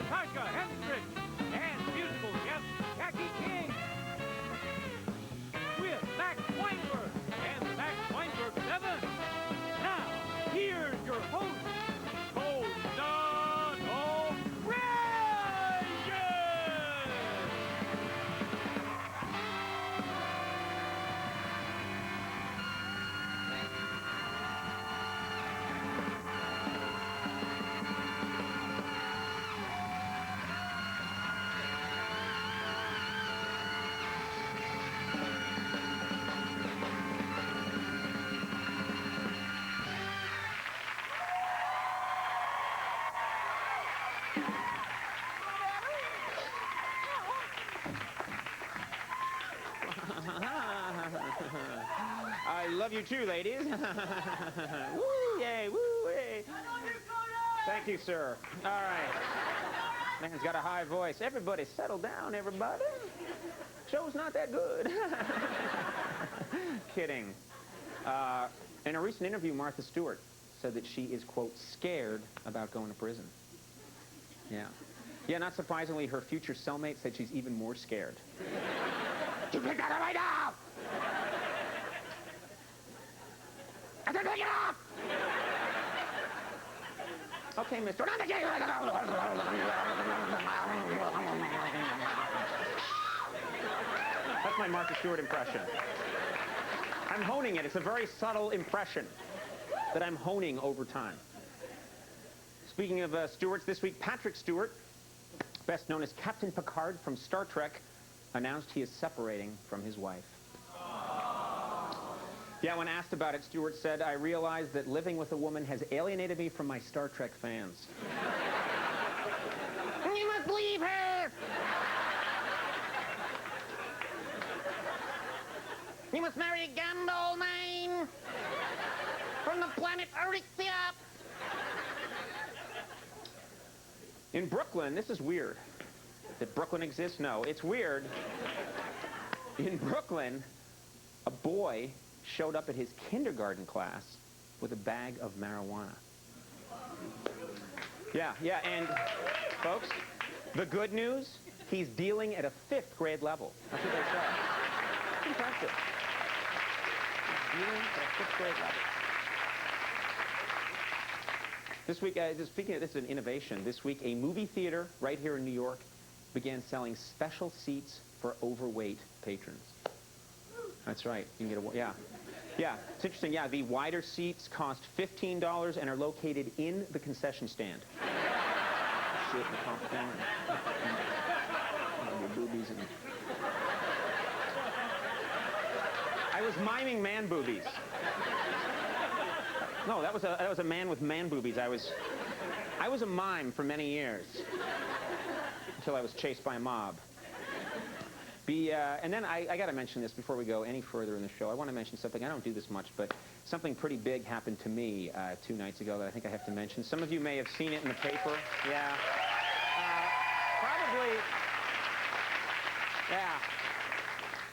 Natasha Henstridge and musical guest Jackie King. With Max Weinberg and Max Weinberg 7. Now, here's your host, Coco Reyes! I love you too, ladies. Woo, yay, woo, yay. Thank you, sir. All right. Man's got a high voice. Everybody settle down, everybody. Show's not that good. Kidding. In a recent interview, Martha Stewart said that she is, quote, scared about going to prison. Yeah. Yeah, not surprisingly, her future cellmate said she's even more scared. You pick that up right now! I said pick it up! Okay, mister. That's my Martha Stewart impression. I'm honing it. It's a very subtle impression that I'm honing over time. Speaking of Stewarts, this week, Patrick Stewart, best known as Captain Picard from Star Trek, announced he is separating from his wife. Yeah, when asked about it, Stewart said, I realized that living with a woman has alienated me from my Star Trek fans. You must leave her! You must marry a Gandol name from the planet Earthia. In Brooklyn, this is weird. That Brooklyn exists? No, it's weird. In Brooklyn, a boy showed up at his kindergarten class with a bag of marijuana. Yeah, and folks, the good news, he's dealing at a 5th grade level. That's what they say. It's impressive. He's dealing at a 5th grade level. This week, speaking of this is an innovation, this week a movie theater right here in New York began selling special seats for overweight patrons. That's right. You can get a, yeah. Yeah, it's interesting. Yeah, the wider seats cost $15 and are located in the concession stand. Shit, and popcorn. And boobies and... I was miming man boobies. No, that was a man with man boobies. I was a mime for many years until I was chased by a mob. And then I got to mention this before we go any further in the show. I want to mention something. I don't do this much, but something pretty big happened to me 2 nights ago that I think I have to mention. Some of you may have seen it in the paper. Yeah.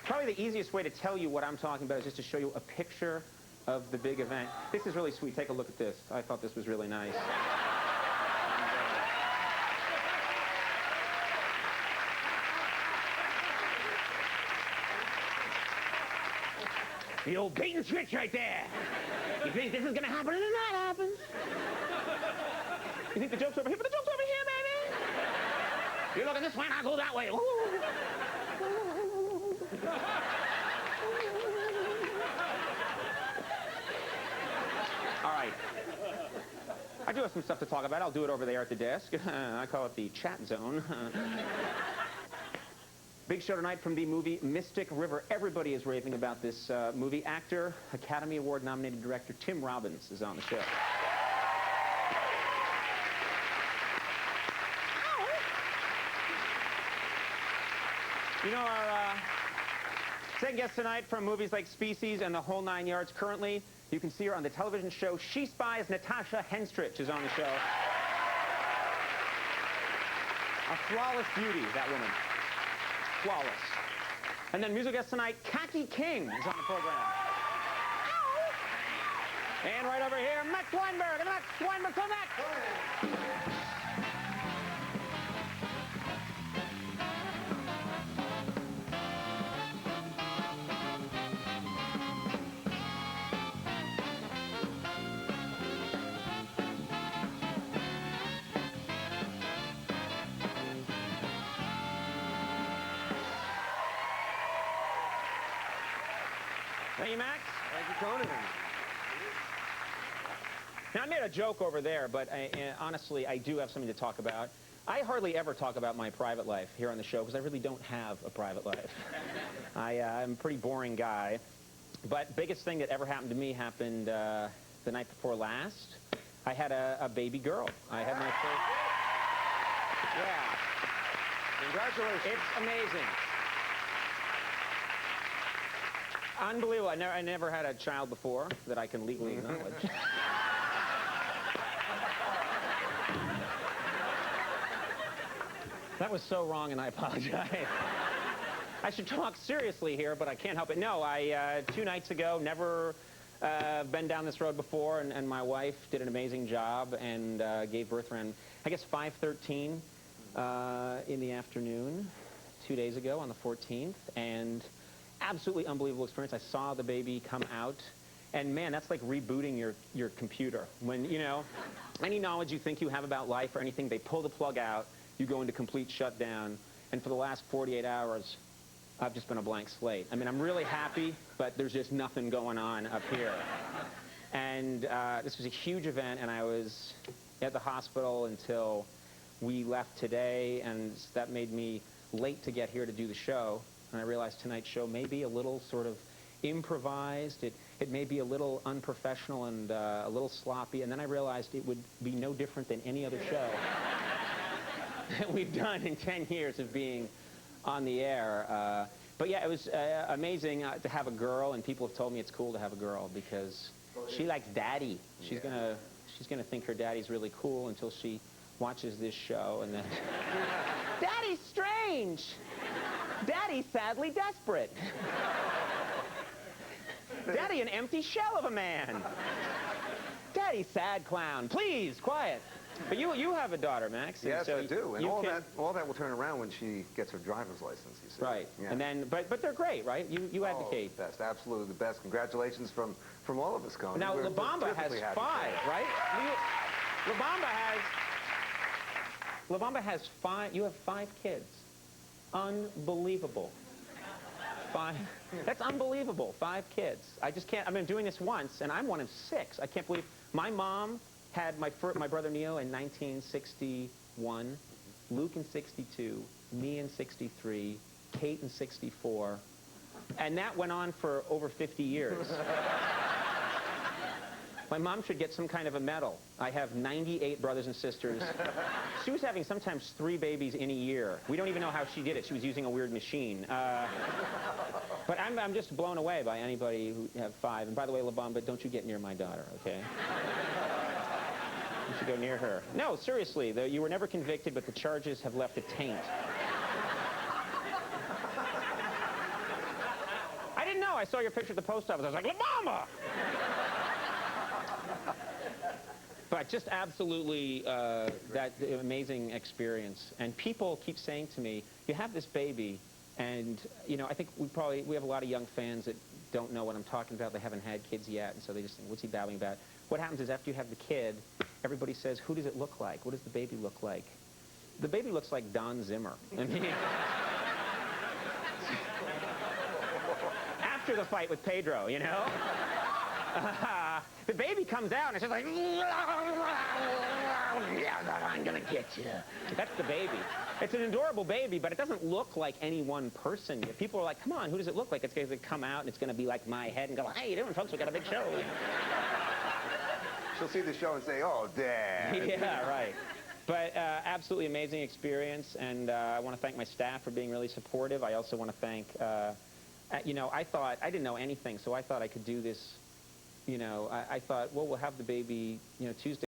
Probably the easiest way to tell you what I'm talking about is just to show you a picture of the big event. This is really sweet. Take a look at this. I thought this was really nice. The old bait and switch right there. You think this is going to happen, and then that happens. You think the joke's over here, but the joke's over here, baby. You're looking this way, and I go that way. Ooh. All right. I do have some stuff to talk about. I'll do it over there at the desk. I call it the chat zone. Big show tonight from the movie Mystic River. Everybody is raving about this movie. Actor, Academy Award nominated director Tim Robbins is on the show. You know, our second guest tonight from movies like Species and The Whole 9 Yards. Currently, you can see her on the television show She Spies. Natasha Henstridge is on the show. A flawless beauty, that woman. Flawless. And then musical guest tonight, Jackie King is on the program. And right over here, Max Weinberg. And Max Weinberg, come back. Now, I made a joke over there, but honestly, I do have something to talk about. I hardly ever talk about my private life here on the show because I really don't have a private life. I'm a pretty boring guy. But biggest thing that ever happened to me happened the night before last. I had a baby girl. I had my first... Yeah. Congratulations. It's amazing. Unbelievable. I never had a child before that I can legally acknowledge. That was so wrong, and I apologize. I should talk seriously here, but I can't help it. No, 2 nights ago, never been down this road before, and my wife did an amazing job and gave birth around, I guess, 5:13 in the afternoon 2 days ago on the 14th, and absolutely unbelievable experience. I saw the baby come out, and man, that's like rebooting your computer. When, you know, any knowledge you think you have about life or anything, they pull the plug out, you go into complete shutdown, and for the last 48 hours, I've just been a blank slate. I mean, I'm really happy, but there's just nothing going on up here. And this was a huge event, and I was at the hospital until we left today, and that made me late to get here to do the show. And I realized tonight's show may be a little sort of improvised. It may be a little unprofessional and a little sloppy. And then I realized it would be no different than any other show that we've done in 10 years of being on the air. But yeah, it was amazing to have a girl, and people have told me it's cool to have a girl because she likes daddy. She's gonna think her daddy's really cool until she watches this show, and then Daddy's strange. Daddy's sadly desperate. Daddy, an empty shell of a man. Daddy, sad clown. Please, quiet. But you have a daughter, Max. Yes, so I do. And all that will turn around when she gets her driver's license, you see. Right. Yeah. And then, but they're great, right? You advocate. The best, absolutely the best. Congratulations from all of us, Connie. Now, We're La Bamba has terrifically happy 5, right? La Bamba has 5. You have 5 kids. Unbelievable. 5. That's unbelievable. 5 kids. I just can't. I've been doing this once, and I'm one of 6. I can't believe. My mom had my brother Neil in 1961, Luke in 62, me in 63, Kate in 64, and that went on for over 50 years. My mom should get some kind of a medal. I have 98 brothers and sisters. She was having sometimes 3 babies in a year. We don't even know how she did it. She was using a weird machine. But I'm just blown away by anybody who have 5. And by the way, La Bamba, don't you get near my daughter, okay? You should go near her. No, seriously, you were never convicted, but the charges have left a taint. I didn't know. I saw your picture at the post office. I was like, La Bamba! But just absolutely that amazing experience. And people keep saying to me, you have this baby, and you know, I think we have a lot of young fans that don't know what I'm talking about. They haven't had kids yet, and so they just think, what's he babbling about? What happens is after you have the kid, everybody says, who does it look like? What does the baby look like? The baby looks like Don Zimmer. I mean, after the fight with Pedro, you know? The baby comes out, and it's just like, I'm gonna get you. That's the baby. It's an adorable baby, but it doesn't look like any one person. People are like, come on, who does it look like? It's going to come out, and it's going to be like my head and go, hey, you doing, folks? We got a big show. She'll see the show and say, oh, Dad. Yeah, right. But absolutely amazing experience, and I want to thank my staff for being really supportive. I also want to thank, you know, I didn't know anything, so I thought I could do this, you know, I thought, well, we'll have the baby, you know, Tuesday.